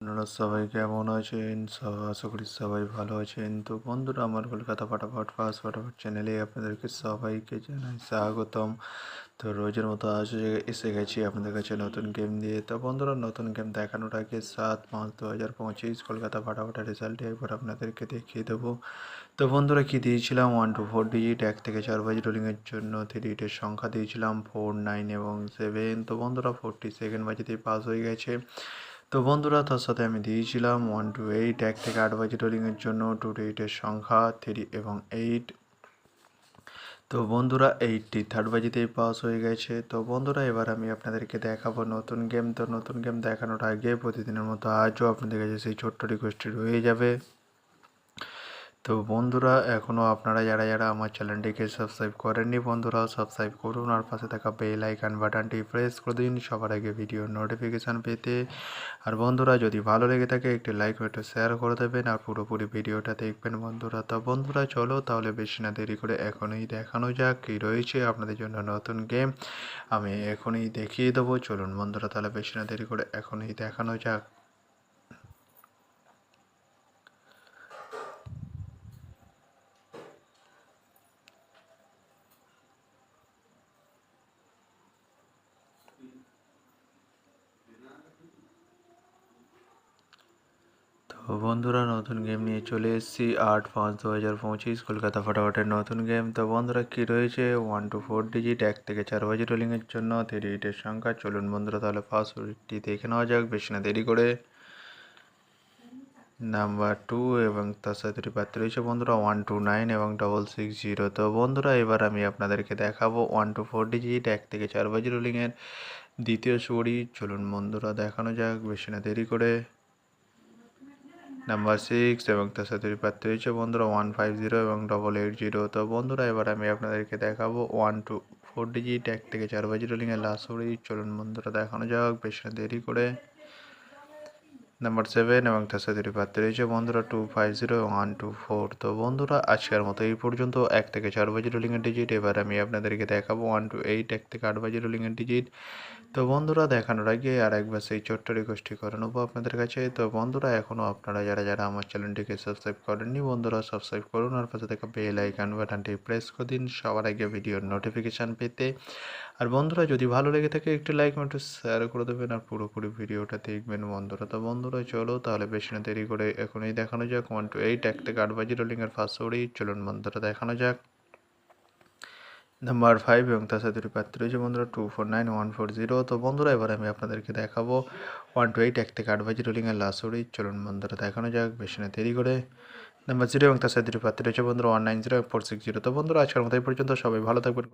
আপনারা সবাই কেমন আছেন? আশা করি সবাই ভালো আছেন। তো বন্ধুরা, আমার কলকাতা ফাটাফাট ফার্স্ট ফাটাফাট চ্যানেলে আপনাদেরকে সবাইকে জানাই স্বাগতম। তো রোজের মতো আজ এসে গেছি আপনাদের কাছে নতুন গেম দিয়ে। তো বন্ধুরা, নতুন গেম দেখানোর আগে 7-5-2025 কলকাতা ফাটাফাটের রেজাল্টটি একবার আপনাদেরকে দেখিয়ে দেবো। তো বন্ধুরা, কি দিয়েছিলাম 1 to 4 ডিজিট 1 থেকে 4 বাজি রোলিংয়ের জন্য 3 ডিজিটের সংখ্যা দিয়েছিলাম 4, 9 এবং 7। তো বন্ধুরা, 42nd বাজিতেই পাস হয়ে গেছে। তো বন্ধুরা, তার সাথে আমি দিয়েছিলাম 1 to 8 1 থেকে 8 বাজি রোলিংয়ের জন্য 2 ডিজিটের সংখ্যা 3 এবং 8। তো বন্ধুরা, 83rd বাজিতেই পাস হয়ে গেছে। তো বন্ধুরা, এবার আমি আপনাদেরকে দেখাবো নতুন গেম। তো নতুন গেম দেখানোর আগে প্রতিদিনের মতো আজও আপনাদের কাছে সেই ছোট্ট রিকোয়েস্টটি রয়ে যাবে। তো বন্ধুরা, এখনও আপনারা যারা আমার চ্যানেলটিকে সাবস্ক্রাইব করেননি, বন্ধুরা সাবস্ক্রাইব করুন আর পাশে থাকা বেল আইকন বাটনটি প্রেস করে দিন সবার আগে ভিডিওর নোটিফিকেশান পেতে। আর বন্ধুরা, যদি ভালো লেগে থাকে একটি লাইক ও একটু শেয়ার করে দেবেন আর পুরোপুরি ভিডিওটা দেখবেন বন্ধুরা। তো বন্ধুরা, চলো তাহলে বেশি না দেরি করে এখনই দেখানো যাক কী রয়েছে আপনাদের জন্য নতুন গেম। আমি এখনই দেখিয়ে দেবো, চলুন বন্ধুরা, তাহলে বেশি না দেরি করে এখনই দেখানো যাক। তো বন্ধুরা, নতুন গেম নিয়ে চলে এসেছি 8-5-2025 কলকাতা ফাটাফাটের নতুন গেম। তো বন্ধুরা, কী রয়েছে 1 to 4 ডিজিট 1 থেকে 4 বাজি রোলিংয়ের জন্য 3 ডিজিটের সংখ্যা। চলুন বন্ধুরা, তাহলে ফার্স্টটি দেখে নেওয়া যাক বেশি না দেরি করে। নাম্বার 2 এবং তার সাথে দুটি প্রার্থী রয়েছে বন্ধুরা 129 এবং 660। তো বন্ধুরা, এবার আমি আপনাদেরকে দেখাবো 1 to 4 ডিজিট 1 থেকে 4 বাজি রোলিংয়ের দ্বিতীয় সুড়ি। চলুন বন্ধুরা, দেখানো যাক বেশি না দেরি করে। নাম্বার 6 এবং তার সাথে প্রার্থী রয়েছে বন্ধুরা 150 এবং 880। তো বন্ধুরা, এবার আমি আপনাদেরকে দেখাবো 1 to 4 ডিজিট 1 থেকে 4 বাজি রোলিংয়ের লাস্ট সুড়ি। চলুন বন্ধুরা, দেখানো যাক বেশি না দেরি করে। নাম্বার 7 এবং তার সাথে প্রার্থী রয়েছে বন্ধুরা 250 এবং 124। তো বন্ধুরা, আজকের মতো এই পর্যন্ত 1 থেকে 4 বাজি রোলিংয়ের ডিজিট। এবার আমি আপনাদেরকে দেখাবো 1 to 8 1 থেকে 8 বাজি রোলিংয়ের ডিজিট। তো বন্ধুরা, দেখানোর আগে আর একবার সেই ছোট্ট রিকোয়েস্টটি করে নেবো আপনাদের কাছে। তো বন্ধুরা, এখনও আপনারা যারা আমার চ্যানেলটিকে সাবস্ক্রাইব করেননি, বন্ধুরা সাবস্ক্রাইব করুন আর পাশে থাকা বেল আইকন বাটনটি প্রেস করে দিন সবার আগে ভিডিওর নোটিফিকেশান পেতে। আর বন্ধুরা, যদি ভালো লেগে থাকে একটু লাইক একটু শেয়ার করে দেবেন আর পুরোপুরি ভিডিওটা দেখবেন বন্ধুরা। তো বন্ধুরা, চলো তাহলে বেশি না দেরি করে এখনই দেখানো যাক 1 to 8 1 থেকে 8 বাজি রোলিংয়ের ফার্স্ট ওড়ি। চলুন বন্ধুরা, দেখানো যাক। নাম্বার 5 এবং তার সাথে দুটি প্রার্থী রয়েছে বন্ধুরা 249 140। তো বন্ধুরা, এবার আমি আপনাদেরকে দেখাবো 1 to 8 1 থেকে 8 বাজি রোলিংয়ের লাস্ট ওড়ি। চলুন বন্ধুরা, দেখানো যাক বেশি না দেরি করে। নাম্বার 0 এবং তার সাথে দুটি প্রার্থী রয়েছে বন্ধুরা 190 460। তো বন্ধুরা, আজকের মতো এই পর্যন্ত, সবাই ভালো থাকবেন।